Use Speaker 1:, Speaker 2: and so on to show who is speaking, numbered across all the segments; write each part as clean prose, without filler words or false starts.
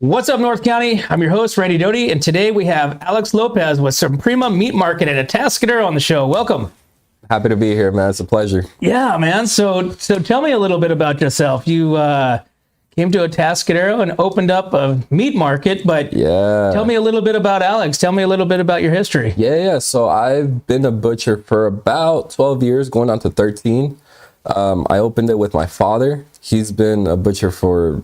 Speaker 1: What's up, North County? I'm your host, Randy Doty, and today we have Alex Lopez with Suprema Meat Market at Atascadero on the show. Welcome.
Speaker 2: Happy to be here, man. It's a pleasure.
Speaker 1: Yeah, man. So tell me a little bit about yourself. You came to Atascadero and opened up a meat market, but tell me a little bit about Alex. Tell me a little bit about your history.
Speaker 2: Yeah. So I've been a butcher for about 12 years, going on to 13. I opened it with my father. He's been a butcher for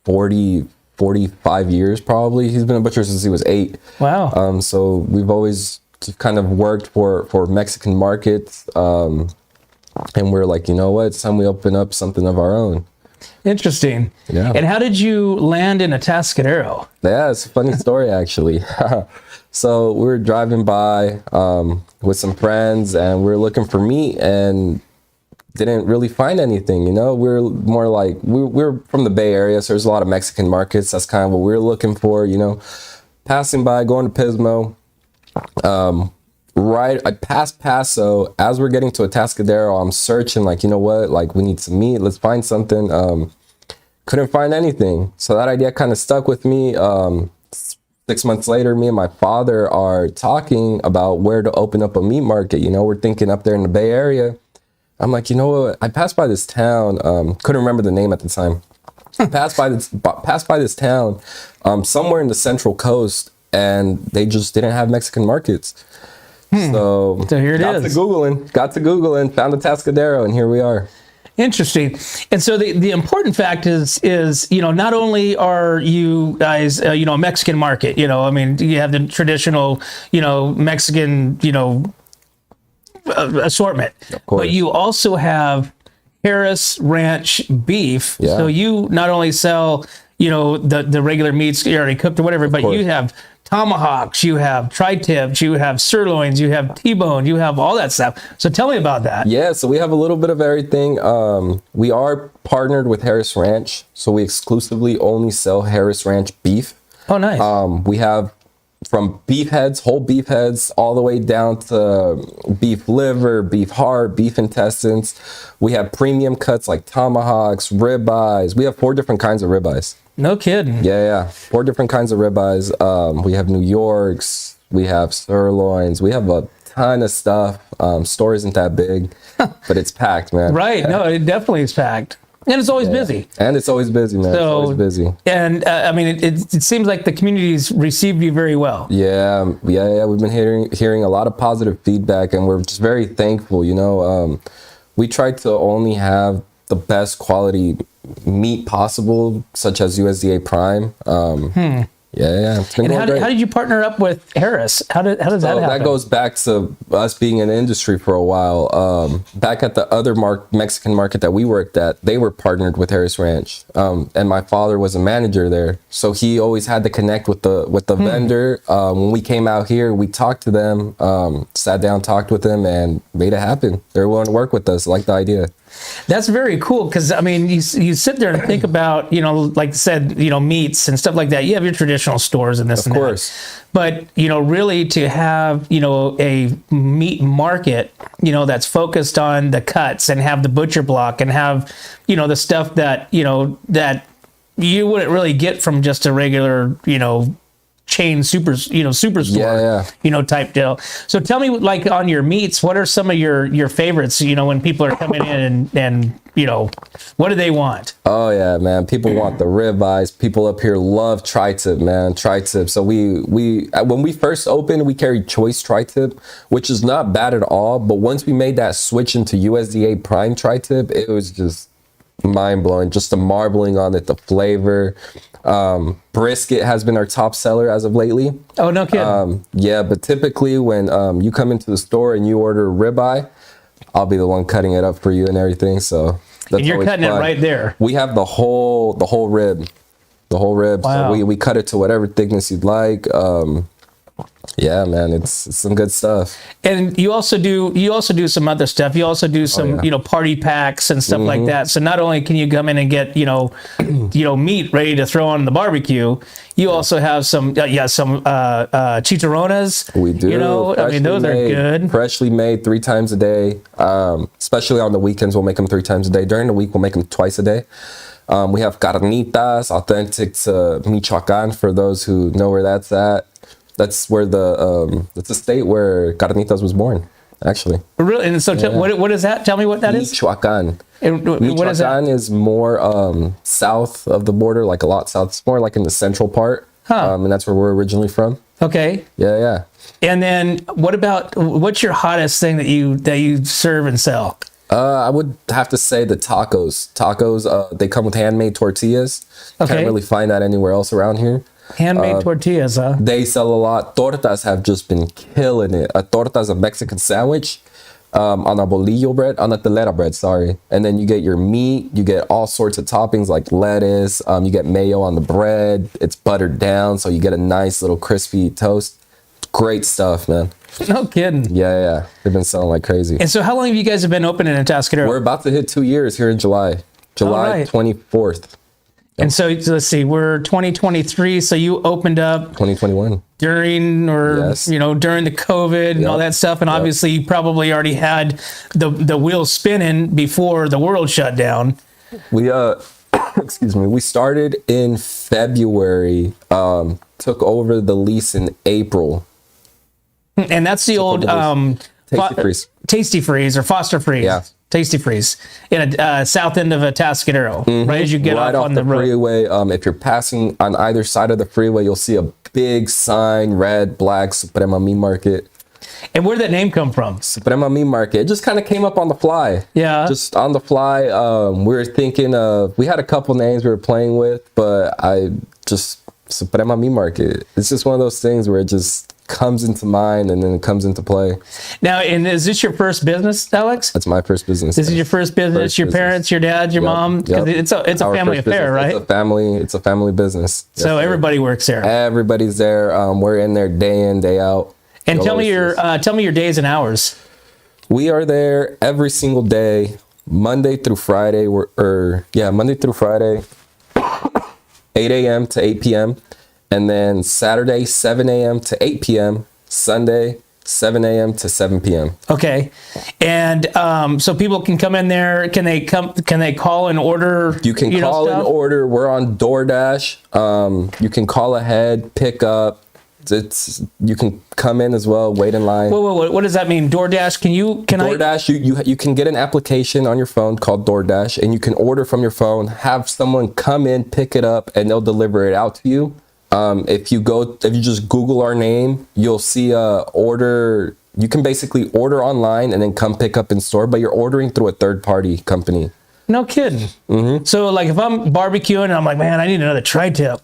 Speaker 2: 45 years, probably. He's been a butcher since he was 8.
Speaker 1: Wow.
Speaker 2: So we've always kind of worked for Mexican markets. And we're like, you know what? It's time we open up something of our own.
Speaker 1: Interesting.
Speaker 2: Yeah.
Speaker 1: And how did you land in Atascadero?
Speaker 2: Yeah, it's a funny story, actually. So we were driving by with some friends, and we were looking for meat and didn't really find anything. You know, we're more like we're from the Bay Area, so there's a lot of Mexican markets. That's kind of what we're looking for. You know, passing by, going to Pismo. I passed Paso. As we're getting to Atascadero, I'm searching, like, you know what, like, we need some meat, let's find something. Couldn't find anything, so that idea kind of stuck with me. 6 months later, me and my father are talking about where to open up a meat market. You know, we're thinking up there in the Bay Area. I'm like, you know what, I passed by this town, couldn't remember the name at the time. Passed by this town somewhere in the Central Coast, and they just didn't have Mexican markets. So
Speaker 1: here it is.
Speaker 2: Got to Googling, found Atascadero, and here we are.
Speaker 1: Interesting. And so the important fact is, you know, not only are you guys, you know, a Mexican market, you know, I mean, you have the traditional, you know, Mexican, you know, assortment, but you also have Harris Ranch beef.
Speaker 2: Yeah.
Speaker 1: So you not only sell, you know, the regular meats you already cooked or whatever, but you have tomahawks, you have tri-tips, you have sirloins, you have T-bone, you have all that stuff. So tell me about that.
Speaker 2: Yeah, so we have a little bit of everything. We are partnered with Harris Ranch, so we exclusively only sell Harris Ranch beef.
Speaker 1: Oh, nice.
Speaker 2: We have from beef heads, whole beef heads, all the way down to beef liver, beef heart, beef intestines. We have premium cuts like tomahawks, ribeyes. We have 4 different kinds of ribeyes.
Speaker 1: No kidding.
Speaker 2: Yeah. 4 different kinds of ribeyes. We have New Yorks. We have sirloins. We have a ton of stuff. Store isn't that big, but it's packed, man.
Speaker 1: Right. No, it definitely is packed. And it's always busy.
Speaker 2: And it's always busy, man. So, it's always busy.
Speaker 1: And I mean, it seems like the community's received you very well.
Speaker 2: Yeah. We've been hearing a lot of positive feedback, and we're just very thankful. You know, we try to only have the best quality meat possible, such as USDA Prime. Yeah. It's been
Speaker 1: and how did you partner up with Harris? How does that happen?
Speaker 2: That goes back to us being in the industry for a while. Back at the other Mexican market that we worked at, they were partnered with Harris Ranch, and my father was a manager there, so he always had to connect with the vendor. When we came out here, we talked to them, sat down, talked with them, and made it happen. They were willing to work with us. I like the idea.
Speaker 1: That's very cool, because I mean, you sit there and think about, you know, like I said, you know, meats and stuff like that. You have your traditional stores and this and that. Of course. But, you know, really to have, you know, a meat market, you know, that's focused on the cuts and have the butcher block and have, you know, the stuff that, you know, that you wouldn't really get from just a regular, you know, chain superstore, you know, type deal. So tell me, like, on your meats, what are some of your favorites, you know, when people are coming in and you know, what do they want? Oh
Speaker 2: yeah, man, people want the ribeyes. People up here love tri-tip, man. Tri-tip. So we when we first opened, we carried choice tri-tip, which is not bad at all, but once we made that switch into USDA Prime tri-tip, it was just mind-blowing. Just the marbling on it, the flavor. Brisket has been our top seller as of lately.
Speaker 1: Oh, no kidding.
Speaker 2: Yeah, but typically when you come into the store and you order ribeye, I'll be the one cutting it up for you and everything. So that's
Speaker 1: and you're cutting it right there.
Speaker 2: We have the whole rib,
Speaker 1: Wow.
Speaker 2: So we cut it to whatever thickness you'd like. Yeah, man, it's some good stuff.
Speaker 1: And you also do some other stuff. You also do some, you know, party packs and stuff like that. So not only can you come in and get, you know, meat ready to throw on the barbecue, you also have some chicharrones.
Speaker 2: We do.
Speaker 1: You know, I mean, those are good.
Speaker 2: Freshly made 3 times a day. Especially on the weekends, we'll make them 3 times a day. During the week, we'll make them twice a day. We have Carnitas, authentic to Michoacan, for those who know where that's at. That's where it's a state where Carnitas was born, actually.
Speaker 1: Really? And so what is that? Tell me what that is.
Speaker 2: Michoacan.
Speaker 1: What is that?
Speaker 2: Michoacan is more south of the border, like a lot south. It's more like in the central part. And that's where we're originally from.
Speaker 1: Okay.
Speaker 2: Yeah.
Speaker 1: And then what's your hottest thing that you serve and sell?
Speaker 2: I would have to say the tacos. Tacos, they come with handmade tortillas.
Speaker 1: Okay.
Speaker 2: Can't really find that anywhere else around here.
Speaker 1: Handmade tortillas, huh?
Speaker 2: They sell a lot. Tortas have just been killing it. A torta is a Mexican sandwich on a bolillo bread, on a telera bread, sorry. And then you get your meat. You get all sorts of toppings like lettuce. You get mayo on the bread. It's buttered down, so you get a nice little crispy toast. Great stuff, man.
Speaker 1: No kidding.
Speaker 2: Yeah. They've been selling like crazy.
Speaker 1: And so how long have you guys been open in Atascadero?
Speaker 2: We're about to hit 2 years here in July. July 24th.
Speaker 1: And so let's see, we're 2023. So you opened up
Speaker 2: 2021
Speaker 1: during during the COVID and all that stuff. And obviously you probably already had the wheels spinning before the world shut down.
Speaker 2: We excuse me, we started in February, took over the lease in April.
Speaker 1: And that's the old Tasty Freeze or Foster Freeze.
Speaker 2: Yeah.
Speaker 1: Tasty Freeze in a south end of Atascadero, right as you get
Speaker 2: right
Speaker 1: off on the road.
Speaker 2: freeway. If you're passing on either side of the freeway, you'll see a big sign, red, black, Suprema Meat Market.
Speaker 1: And where did that name come from?
Speaker 2: Suprema Meat Market. It just kind of came up on the fly.
Speaker 1: Yeah.
Speaker 2: Just on the fly. We were thinking of, we had a couple names we were playing with, but Suprema Meat Market. It's just one of those things where it just comes into mind and then it comes into play.
Speaker 1: Now, and is this your first business, Alex?
Speaker 2: That's my first business.
Speaker 1: This is your first business. Your parents, your dad, your mom. Because it's a family affair, right?
Speaker 2: It's a family business.
Speaker 1: So everybody works there.
Speaker 2: Everybody's there. We're in there day in, day out.
Speaker 1: And tell me your days and hours.
Speaker 2: We are there every single day, Monday through Friday. Monday through Friday, 8 a.m. to 8 p.m. And then Saturday, 7 a.m. to 8 p.m. Sunday, 7 a.m. to 7 p.m.
Speaker 1: Okay. And so people can come in there. Can they call and order?
Speaker 2: You can call and order. We're on DoorDash. You can call ahead, pick up. You can come in as well, wait in line.
Speaker 1: Whoa. What does that mean? DoorDash?
Speaker 2: DoorDash, you can get an application on your phone called DoorDash, and you can order from your phone, have someone come in, pick it up, and they'll deliver it out to you. If you just Google our name, you'll see order. You can basically order online and then come pick up in store, but you're ordering through a third-party company.
Speaker 1: No kidding. Mm-hmm. So like if I'm barbecuing and I'm like, man, I need another tri-tip.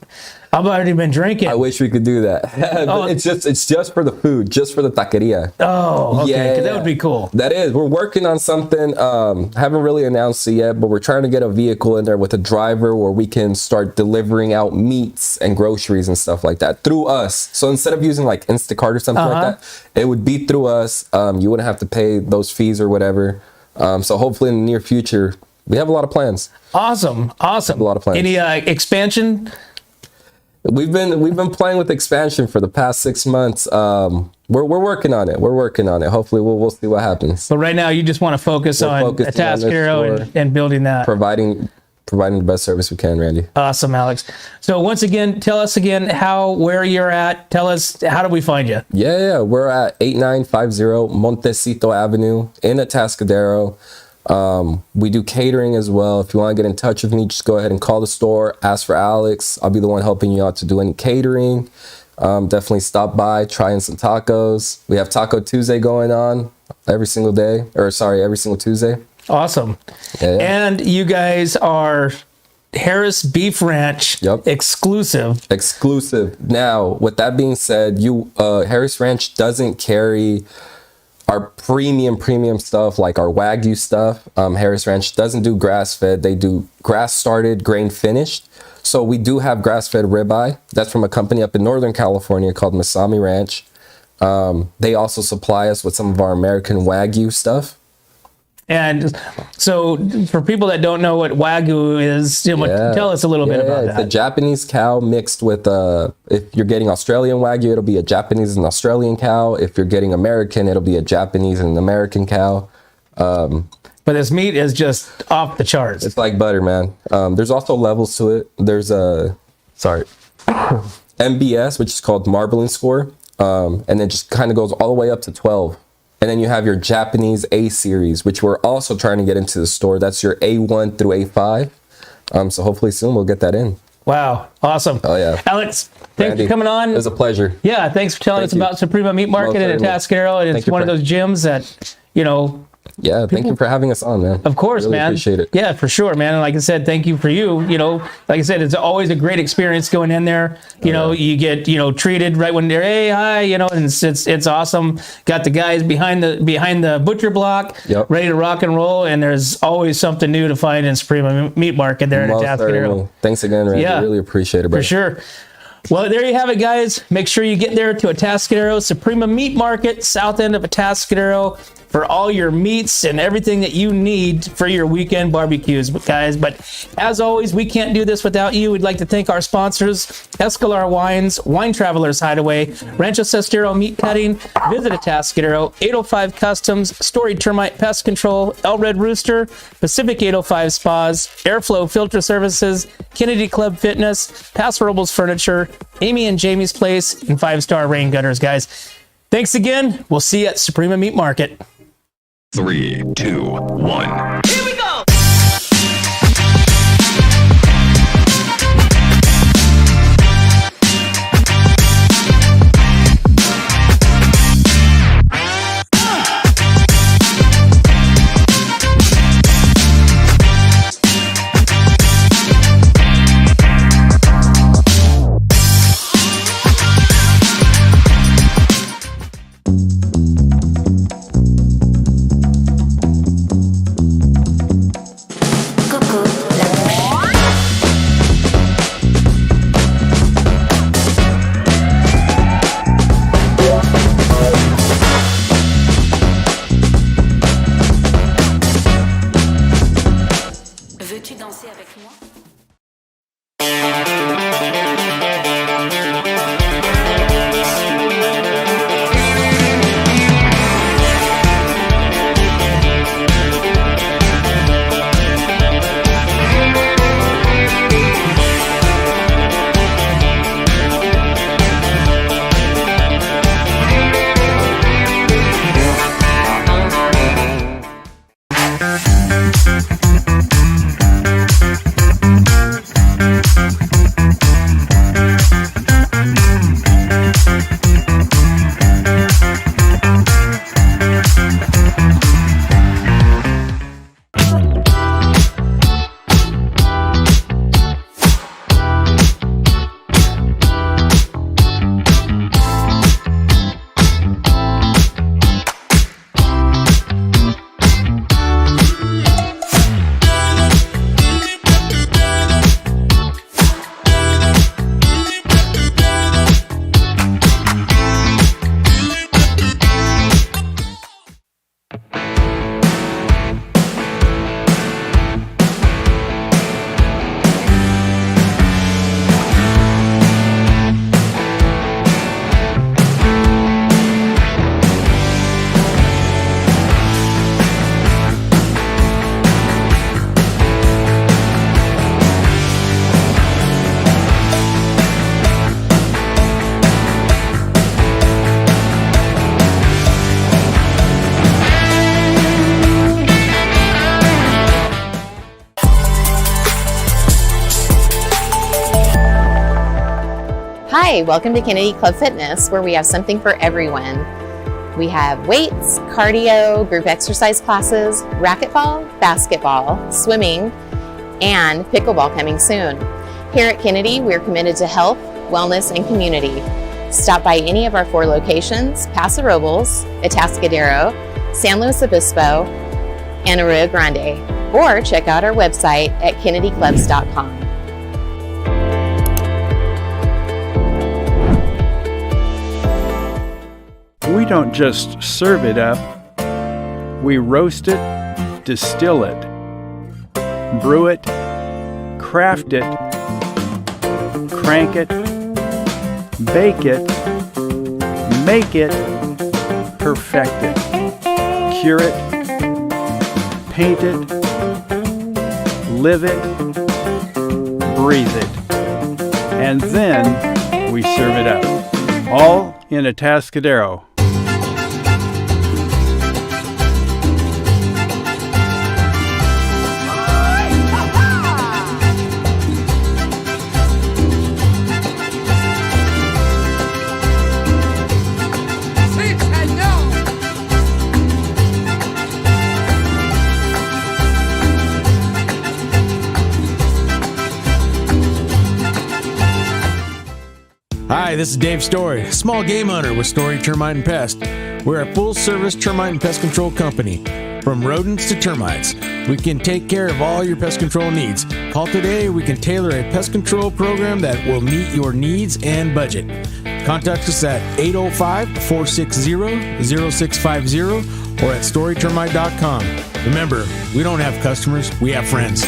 Speaker 1: I've already been drinking.
Speaker 2: I wish we could do that. But it's just for the food, just for the taqueria.
Speaker 1: Oh, okay. Yeah, that would be cool.
Speaker 2: That is. We're working on something. Haven't really announced it yet, but we're trying to get a vehicle in there with a driver where we can start delivering out meats and groceries and stuff like that through us. So instead of using like Instacart or something like that, it would be through us. You wouldn't have to pay those fees or whatever. So hopefully in the near future, we have a lot of plans.
Speaker 1: Awesome.
Speaker 2: A lot of plans.
Speaker 1: Any expansion?
Speaker 2: We've been playing with expansion for the past 6 months. We're working on it. Hopefully we'll see what happens.
Speaker 1: But right now you just want to focus on Atascadero and building that.
Speaker 2: Providing the best service we can, Randy.
Speaker 1: Awesome, Alex. So once again, tell us again where you're at. Tell us, how do we find you?
Speaker 2: Yeah. We're at 8950 Montecito Avenue in Atascadero. We do catering as well. If you want to get in touch with me, just go ahead and call the store, ask for Alex. I'll be the one helping you out to do any catering. Definitely stop by, try in some tacos. We have Taco Tuesday going on every single Tuesday.
Speaker 1: Awesome.
Speaker 2: Yeah.
Speaker 1: And you guys are Harris Beef Ranch exclusive. Now, with that being said, Harris Ranch doesn't carry our premium stuff, like our Wagyu stuff. Harris Ranch doesn't do grass-fed. They do grass-started, grain-finished. So we do have grass-fed ribeye. That's from a company up in Northern California called Masami Ranch. They also supply us with some of our American Wagyu stuff. And so for people that don't know what Wagyu is, tell us a little bit about that.
Speaker 2: It's a Japanese cow mixed with, if you're getting Australian Wagyu, it'll be a Japanese and Australian cow. If you're getting American, it'll be a Japanese and American cow.
Speaker 1: but this meat is just off the charts.
Speaker 2: It's like butter, man. There's also levels to it. There's MBS, which is called marbling score, and it just kind of goes all the way up to 12. And then you have your Japanese A series, which we're also trying to get into the store. That's your A1 through A5. So hopefully soon we'll get that in.
Speaker 1: Wow. Awesome.
Speaker 2: Oh, yeah.
Speaker 1: Alex, thanks for coming on.
Speaker 2: It was a pleasure.
Speaker 1: Yeah. Thanks for telling us about Suprema Meat Market in Atascadero. And it's one of those gyms that, you know.
Speaker 2: Yeah. Thank you for having us on, man.
Speaker 1: Of course,
Speaker 2: really
Speaker 1: man.
Speaker 2: Appreciate it.
Speaker 1: Yeah, for sure, man. And like I said, thank you for you. You know, like I said, it's always a great experience going in there. You know, you get, you know, treated right when they're, hey, hi, you know, and it's awesome. Got the guys behind the butcher block, ready to rock and roll. And there's always something new to find in Suprema Meat Market there in Atascadero.
Speaker 2: Thanks again, Randy. Yeah, really appreciate it, bro.
Speaker 1: For sure. Well, there you have it, guys. Make sure you get there to Atascadero, Suprema Meat Market, south end of Atascadero, for all your meats and everything that you need for your weekend barbecues, guys. But as always, we can't do this without you. We'd like to thank our sponsors, Escalar Wines, Wine Travelers Hideaway, Rancho Sestero Meat Cutting, Visit Atascadero, 805 Customs, Story Termite Pest Control, El Red Rooster, Pacific 805 Spas, Airflow Filter Services, Kennedy Club Fitness, Paso Robles Furniture, Amy and Jamie's Place, and 5-Star Rain Gutters, guys. Thanks again. We'll see you at Suprema Meat Market.
Speaker 3: 3, 2, 1.
Speaker 4: Here we go! Veux-tu danser avec moi?
Speaker 5: Hi, welcome to Kennedy Club Fitness, where we have something for everyone. We have weights, cardio, group exercise classes, racquetball, basketball, swimming, and pickleball coming soon. Here at Kennedy, we're committed to health, wellness, and community. Stop by any of our 4 locations: Paso Robles, Atascadero, San Luis Obispo, and Arroyo Grande, or check out our website at kennedyclubs.com.
Speaker 6: We don't just serve it up, we roast it, distill it, brew it, craft it, crank it, bake it, make it, perfect it, cure it, paint it, live it, breathe it, and then we serve it up, all in Atascadero.
Speaker 4: Hi, this is Dave Story, small game hunter with Story Termite and Pest. We're a full-service termite and pest control company. From rodents to termites, we can take care of all your pest control needs. Call today, we can tailor a pest control program that will meet your needs and budget. Contact us at 805-460-0650 or at storytermite.com. Remember, we don't have customers, we have friends.